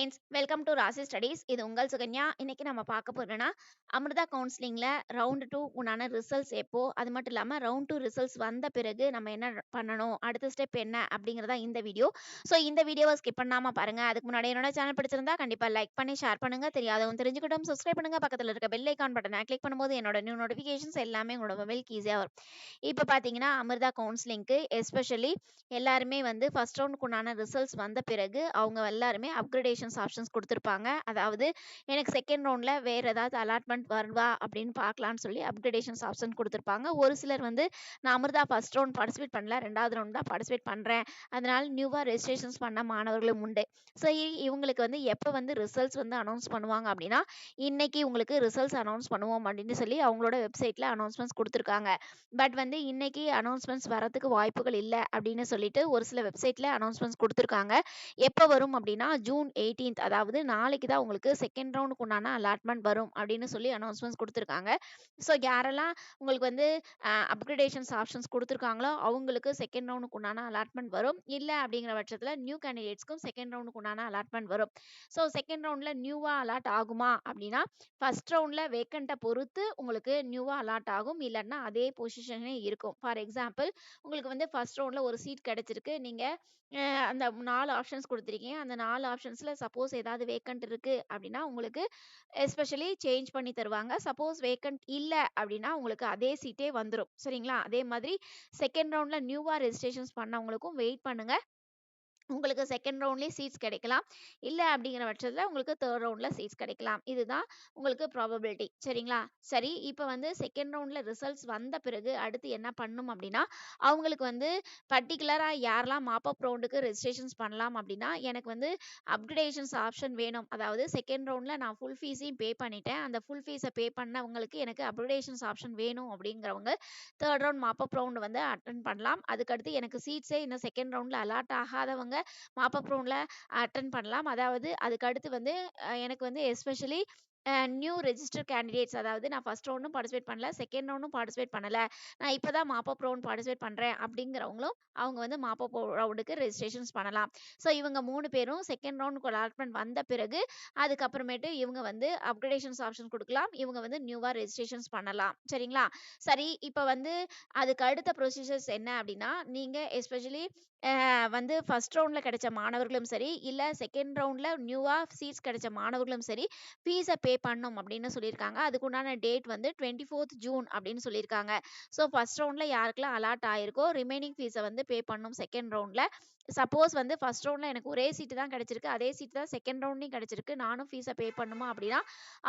Friends, welcome to ராசி studies. இது உங்கள் சுகன்யா. இன்னைக்கு நம்ம பார்க்க போறோம்னா அமிர்தா கவுன்சிலிங்ல ரவுண்ட் 2 உண்டான ரிசல்ட்ஸ் எப்போ, அது மட்டும் இல்லாம ரவுண்ட் 2 ரிசல்ட்ஸ் வந்த பிறகு நம்ம என்ன பண்ணணும், அடுத்த ஸ்டெப் என்ன அப்படிங்கறதா இந்த வீடியோ. ஸோ இந்த வீடியோவை ஸ்கிப் பண்ணாம பாருங்க. அதுக்கு முன்னாடி என்னோட சேனல் பிடிச்சிருந்தா கண்டிப்பா லைக் பண்ணி ஷேர் பண்ணுங்க. தெரியாதவங்க தெரிஞ்சுக்கிட்டும் சப்ஸ்கிரைப் பண்ணுங்க. பக்கத்துல இருக்க பெல் ஐகான் பட்டனை கிளிக் பண்ணும்போது என்னோட நியூ நோட்டிஃபிகேஷன்ஸ் எல்லாமே உங்களோட மொபைலுக்கு ஈஸியா வரும். இப்போ பார்த்தீங்கன்னா அமிர்தா கவுன்சிலிங்க்கு எஸ்பெஷலி எல்லாருமே வந்து ஃபர்ஸ்ட் ரவுண்டுக்கு உண்டான ரிசல்ட்ஸ் வந்த பிறகு அவங்க எல்லாருமே அப்கிரேடேஷன்ஸ் ஆப்ஷன்ஸ் கொடுத்துருப்பாங்க. அதாவது எனக்கு செகண்ட் ரவுண்டில் வேறு ஏதாவது அலாட்மெண்ட் வருவா அப்படின்னு பார்க்கலான்னு சொல்லி அப்கிரேடேஷன்ஸ் ஆப்ஷன் கொடுத்துருப்பாங்க. ஒரு சிலர் வந்து நான் அமிர்தா ஃபர்ஸ்ட் ரவுண்ட் பார்ட்டிசிபேட் பண்ணல, ரெண்டாவது ரவுண்ட் தான் பார்ட்டிசிபேட் பண்ணுறேன், அதனால நியூவாக ரெஜிஸ்ட்ரேஷன்ஸ் பண்ண மாணவர்களும் உண்டு. ஸோ இவங்களுக்கு வந்து எப்போ வந்து ரிசல்ட்ஸ் வந்து அனௌன்ஸ் பண்ணுவாங்க அப்படின்னா, இன்னைக்கு உங்களுக்கு ரிசல்ட்ஸ் அனௌன்ஸ் பண்ணுவோம் அப்படின்னு சொல்லி அவங்களோட வெப்சைட்டில் அனௌன்ஸ்மெண்ட்ஸ் கொடுத்துருக்காங்க. பட் வந்து இன்னைக்கு அனௌன்ஸ்மெண்ட்ஸ் வரதுக்கு வாய்ப்புகள் இல்லை அப்படின்னு சொல்லிட்டு ஒரு சில வெப்சைட்டில் அனௌன்ஸ்மெண்ட்ஸ் கொடுத்துருக்காங்க. எப்போ வரும் அப்படின்னா ஜூன் 18th, அதாவது நாளைக்கு தான் உங்களுக்கு செகண்ட் ரவுண்டுக்கு உண்டான அலாட்மெண்ட் வரும் அப்படின்னு சொல்லி அனௌன்ஸ்மெண்ட்ஸ் கொடுத்துருக்காங்க. ஸோ யாரெல்லாம் உங்களுக்கு வந்து அப்கிரேடேஷன்ஸ் ஆப்ஷன்ஸ் கொடுத்துருக்காங்களோ அவங்களுக்கு செகண்ட் ரவுண்டுக்கு உண்டான அலாட்மெண்ட் வரும். இல்லை அப்படிங்கிற பட்சத்தில் நியூ கேண்டிடேட்ஸ்க்கும் செகண்ட் ரவுண்டுக்கு உண்டான அலாட்மெண்ட் வரும். ஸோ செகண்ட் ரவுண்டில் நியூவாக அலாட் ஆகுமா அப்படின்னா, ஃபர்ஸ்ட் ரவுண்டில் வேக்கண்ட்டை பொறுத்து உங்களுக்கு நியூவாக அலாட் ஆகும், இல்லைன்னா அதே பொசிஷனே இருக்கும். ஃபார் எக்ஸாம்பிள், உங்களுக்கு வந்து ஃபர்ஸ்ட் ரவுண்டில் ஒரு சீட் கிடைச்சிருக்கு, நீங்கள் அந்த 4 ஆப்ஷன்ஸ் கொடுத்துருக்கீங்க. அந்த 4 ஆப்ஷன்ஸில் சப்போஸ் ஏதாவது வேக்கண்ட் இருக்குது அப்படின்னா உங்களுக்கு எஸ்பெஷலி சேஞ்ச் பண்ணி தருவாங்க. சப்போஸ் வேக்கண்ட் இல்லை அப்படின்னா உங்களுக்கு அதே சீட்டே வந்துடும். சரிங்களா? அதே மாதிரி செகண்ட் ரவுண்டில் நியூவாக ரெஜிஸ்ட்ரேஷன்ஸ் பண்ணவங்களுக்கும் வெயிட் பண்ணுங்க, உங்களுக்கு செகண்ட் ரவுண்ட்லேயே சீட்ஸ் கிடைக்கலாம். இல்லை அப்படிங்கிற பட்சத்தில் உங்களுக்கு தேர்ட் ரவுண்டில் சீட்ஸ் கிடைக்கலாம். இதுதான் உங்களுக்கு ப்ராபபிலிட்டி. சரிங்களா? சரி, இப்போ வந்து செகண்ட் ரவுண்டில் ரிசல்ட்ஸ் வந்த பிறகு அடுத்து என்ன பண்ணும் அப்படின்னா, அவங்களுக்கு வந்து பர்டிகுலராக யாரெல்லாம் மாப்பப் ரவுண்டுக்கு ரெஜிஸ்ட்ரேஷன்ஸ் பண்ணலாம் அப்படின்னா, எனக்கு வந்து அப்கிரேடேஷன்ஸ் ஆப்ஷன் வேணும், அதாவது செகண்ட் ரவுண்டில் நான் ஃபுல் ஃபீஸையும் பே பண்ணிட்டேன், அந்த ஃபுல் ஃபீஸை பே பண்ணவங்களுக்கு எனக்கு அப்கிரேடேஷன்ஸ் ஆப்ஷன் வேணும் அப்படிங்கிறவங்க தேர்ட் ரவுண்ட் மாப்பப் ரவுண்டு வந்து அட்டன் பண்ணலாம். அதுக்கடுத்து எனக்கு சீட்ஸே இன்னும் செகண்ட் ரவுண்டில் அலாட் ஆகாதவங்க மாப்பப் ரவுண்டில் அட்டன் பண்ணலாம். அதாவது அதுக்கு அடுத்து வந்து எனக்கு வந்து எஸ்பெஷலி நியூ ரெஜிஸ்டர் கேண்டிடேட்ஸ், அதாவது நான் ஃபர்ஸ்ட் ரவுண்டும் பார்ட்டிசிபேட் பண்ணல, செகண்ட் ரவுண்டும் பார்ட்டிசிபேட் பண்ணல, நான் இப்போ தான் மாப்பப் ரவுண்ட் பார்ட்டிசிபேட் பண்ணுறேன் அப்படிங்கிறவங்களும் அவங்க வந்து மாப்பப் ரவுண்டுக்கு ரெஜிஸ்ட்ரேஷன்ஸ் பண்ணலாம். ஸோ இவங்க 3 பேரும் செகண்ட் ரவுண்டுக்கு அலாட்மெண்ட் வந்த பிறகு அதுக்கப்புறமேட்டு இவங்க வந்து அப்கிரேடேஷன்ஸ் ஆப்ஷன் கொடுக்கலாம், இவங்க வந்து நியூவாக ரெஜிஸ்ட்ரேஷன்ஸ் பண்ணலாம். சரிங்களா? சரி, இப்போ வந்து அதுக்கு அடுத்த ப்ரொசீஜர்ஸ் என்ன அப்படின்னா, நீங்கள் எஸ்பெஷலி வந்து ஃபர்ஸ்ட் ரவுண்டில் கிடைச்ச மாணவர்களும் சரி, இல்லை செகண்ட் ரவுண்டில் நியூவாக சீட்ஸ் கிடைச்ச மாணவர்களும் சரி, ஃபீஸை பே பண்ணணும் அப்படின்னு சொல்லியிருக்காங்க. அதுக்குண்டான டேட் வந்து 24th ஜூன் அப்படின்னு சொல்லியிருக்காங்க. ஸோ ஃபர்ஸ்ட் ரவுண்டில் யாருக்கெல்லாம் அலாட் ஆயிருக்கோ ரிமைனிங் ஃபீஸை வந்து பே பண்ணணும் செகண்ட் ரவுண்டில். சப்போஸ் வந்து ஃபர்ஸ்ட் ரவுண்டில் எனக்கு ஒரே சீட்டு தான் கிடைச்சிருக்கு, அதே சீட்டு தான் செகண்ட் ரவுண்ட்லையும் கிடைச்சிருக்கு, நானும் ஃபீஸை பே பண்ணுமா அப்படின்னா,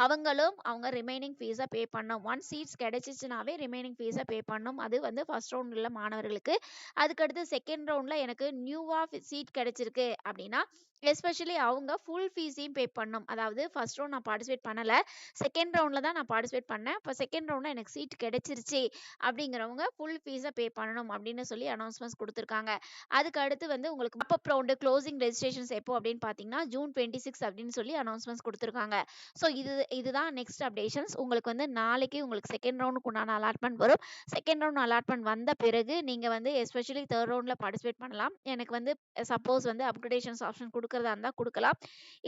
அவங்களும் அவங்க ரிமைனிங் ஃபீஸை பே பண்ணணும். ஒன் சீட்ஸ் கிடைச்சிச்சுனாவே ரிமைனிங் ஃபீஸை பே பண்ணணும். அது வந்து ஃபர்ஸ்ட் ரவுண்ட் உள்ள மாணவர்களுக்கு. அதுக்கடுத்து செகண்ட் ரவுண்டில் எனக்கு நியூவாக சீட் கிடைச்சிருக்கு அப்படின்னா எஸ்பெஷலி அவங்க ஃபுல் ஃபீஸையும் பே பண்ணணும். அதாவது ஃபர்ஸ்ட் ரவுண்ட் நான் பார்ட்டிசிபேட் பண்ணலை, செகண்ட் ரவுண்டில் தான் நான் பார்ட்டிசிபேட் பண்ணேன், இப்போ செகண்ட் ரவுண்டில் எனக்கு சீட் கிடைச்சிருச்சு அப்படிங்கிறவங்க ஃபுல் ஃபீஸை பே பண்ணணும் அப்படின்னு சொல்லி அனௌன்ஸ்மெண்ட்ஸ் கொடுத்துருக்காங்க. அதுக்கு அடுத்து வந்து உங்களுக்கு மாப்பப் ரவுண்டு க்ளோசிங் ரெஜிஸ்ட்ரேஷன்ஸ் எப்போ அப்படின்னு பார்த்தீங்கன்னா ஜூன் 26 அப்படின்னு சொல்லி அனௌன்ஸ்மெண்ட்ஸ் கொடுத்துருக்காங்க. ஸோ இதுதான் நெக்ஸ்ட் அப்டேஷன்ஸ். உங்களுக்கு வந்து நாளைக்கு உங்களுக்கு செகண்ட் ரவுண்டுக்கு உண்டான அலாட்மெண்ட் வரும். செகண்ட் ரவுண்ட் அலாட்மெண்ட் வந்த பிறகு நீங்கள் வந்து எஸ்பெஷலி தேர்ட் ரவுண்டில் பார்ட்டிசிபேட் பண்ணலாம். எனக்கு வந்து சப்போஸ் வந்து அப்கிரேடேஷன்ஸ் ஆப்ஷன் கொடுக்கறதா இருந்தால் கொடுக்கலாம்,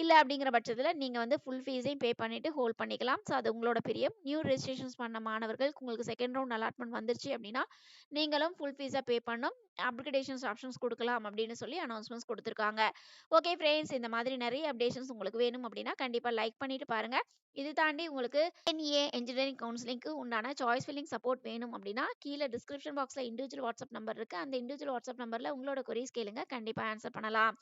இல்லை அப்படிங்கிற பட்சத்தில் நீங்கள் வந்து ஃபுல் ஃபீஸையும் பே பண்ணிவிட்டு ஹோல்ட் பண்ணிக்கலாம். ஸோ அது உங்களோட பிரியம். நியூ ரெஜிஸ்ட்ரேஷன்ஸ் பண்ண மாணவர்கள் உங்களுக்கு செகண்ட் ரவுண்ட் அலாட்மெண்ட் வந்துருச்சு அப்படின்னா நீங்களும் ஃபுல் ஃபீஸை பே பண்ணணும், அப்கிரேடேஷன்ஸ் ஆப்ஷன்ஸ் கொடுக்கலாம் அப்படின்னு சொல்லி அனௌன்ஸ்மெண்ட்ஸ் கொடுத்துருக்காங்க. ஓகே ஃப்ரெண்ட்ஸ், இந்த மாதிரி நிறைய அப்டேஷன்ஸ் உங்களுக்கு வேணும் அப்படின்னா கண்டிப்பாக லைக் பண்ணிட்டு பாருங்க. இது தாண்டி உங்களுக்கு NEA இன்ஜினியரிங் கவுன்சிலிங்க்கு உண்டான சாய்ஸ் ஃபில்லிங் சப்போர்ட் வேணும் அப்படின்னா கீழே டிஸ்கிரிப்ஷன் பாக்ஸில் இண்டிவிஜுவல் வாட்ஸ்அப் நம்பர் இருக்கு, அந்த இண்டிவிஜுவல் வாட்ஸ்அப் நம்பரில் உங்களோட கொரீஸ் கேளுங்க, கண்டிப்பாக ஆன்சர் பண்ணலாம்.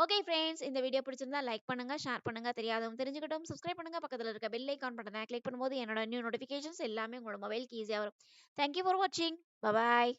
ஓகே ஃப்ரெண்ட்ஸ், இந்த வீடியோ பிடிச்சிருந்தா லைக் பண்ணுங்க, ஷேர் பண்ணுங்க, தெரியாதவங்க தெரிஞ்சுக்கிட்டும் சப்ஸ்கிரைப் பண்ணுங்க, பக்கத்தில் இருக்க பெல் ஐகான் பட்டனை கிளிக் பண்ணும்போது என்னோட நியூ நோட்டிஃபிகேஷன்ஸ் எல்லாமே உங்களோட மொபைலுக்கு ஈஸியாக வரும். தேங்க்யூ ஃபார் வாட்சிங். பபாய்.